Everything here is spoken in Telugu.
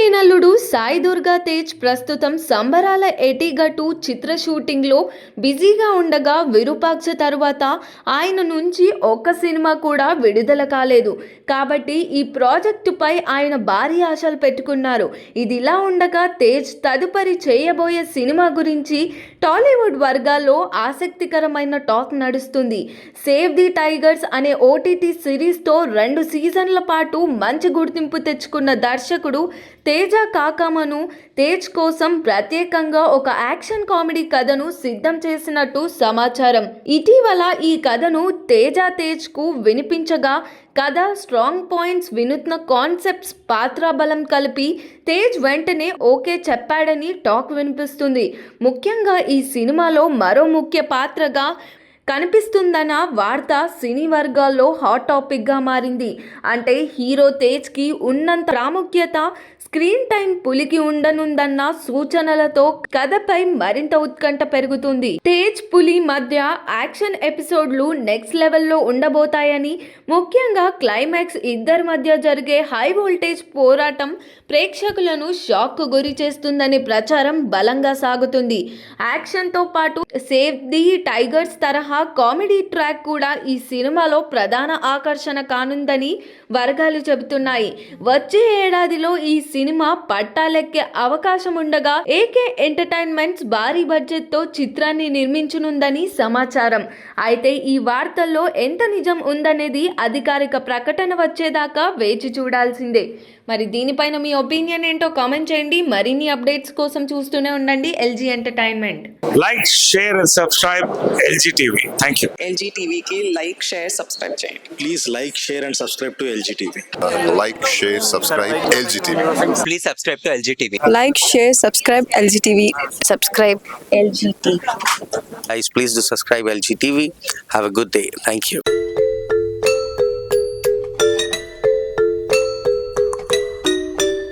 మేనల్లుడు సాయి దుర్గా తేజ్ ప్రస్తుతం సంబరాల ఎటిగటు చిత్ర షూటింగ్లో బిజీగా ఉండగా విరూపాక్ష తరువాత ఆయన నుంచి ఒక్క సినిమా కూడా విడుదల కాలేదు. కాబట్టి ఈ ప్రాజెక్టుపై ఆయన భారీ ఆశలు పెట్టుకున్నారు. ఇదిలా ఉండగా తేజ్ తదుపరి చేయబోయే సినిమా గురించి టాలీవుడ్ వర్గాల్లో ఆసక్తికరమైన టాక్ నడుస్తుంది. సేవ్ ది టైగర్స్ అనే ఓటీటీ సిరీస్తో 2 సీజన్ల పాటు మంచి గుర్తింపు తెచ్చుకున్న దర్శకుడు తేజ కాకామను తేజ్ కోసం ప్రత్యేకంగా ఒక యాక్షన్ కామెడీ కథను సిద్ధం చేసినట్టు సమాచారం. ఇటీవల ఈ కథను తేజ్కు వినిపించగా కథ స్ట్రాంగ్ పాయింట్స్, వినూత్న కాన్సెప్ట్స్, పాత్రాబలం కలిపి తేజ్ వెంటనే ఓకే చెప్పాడని టాక్ వినిపిస్తుంది. ముఖ్యంగా ఈ సినిమాలో మరో ముఖ్య పాత్రగా కనిపిస్తుందన్న వార్త సినీ వర్గాల్లో హాట్ టాపిక్గా మారింది. అంటే హీరో తేజ్కి ఉన్నంత ప్రాముఖ్యత స్క్రీన్ టైం పులికి ఉండనుందన్న సూచనలతో కథపై మరింత ఉత్కంఠ పెరుగుతుంది. తేజ్ పులి మధ్య యాక్షన్ ఎపిసోడ్లు నెక్స్ట్ లెవెల్లో ఉండబోతాయని, ముఖ్యంగా క్లైమాక్స్ ఇద్దరి మధ్య జరిగే హై వోల్టేజ్ పోరాటం ప్రేక్షకులను షాక్ గురి చేస్తుందనే ప్రచారం బలంగా సాగుతుంది. యాక్షన్తో పాటు సేవ్ ది టైగర్స్ తరహా కామెడీ ట్రాక్ కూడా ఈ సినిమాలో ప్రధాన ఆకర్షణ కానుందని వర్గాలు చెబుతున్నాయి. వచ్చే ఏడాదిలో ఈ సినిమా పట్టాలెక్కే అవకాశం ఉండగా ఏకే ఎంటర్టైన్మెంట్స్ భారీ బడ్జెట్తో చిత్రాన్ని నిర్మించనుందని సమాచారం. అయితే ఈ వార్తల్లో ఎంత నిజం ఉందనేది అధికారిక ప్రకటన వచ్చేదాకా వేచి చూడాల్సిందే. మరి దీనిపైన మీ ఒపీనియన్ ఏంటో కామెంట్ చేయండి. మరిన్ని అప్డేట్స్ కోసం చూస్తూనే ఉండండి LG entertainment. Like, share and subscribe LG TV. Thank you. LG టీవీకి లైక్, షేర్, సబ్స్క్రైబ్ చేయండి. Please like, share and subscribe to LG TV. Like, share, subscribe LG TV. Please subscribe to LG TV. Like, share, subscribe LG TV. Subscribe LG TV. Guys, please do subscribe LG TV. Have a good day. Thank you.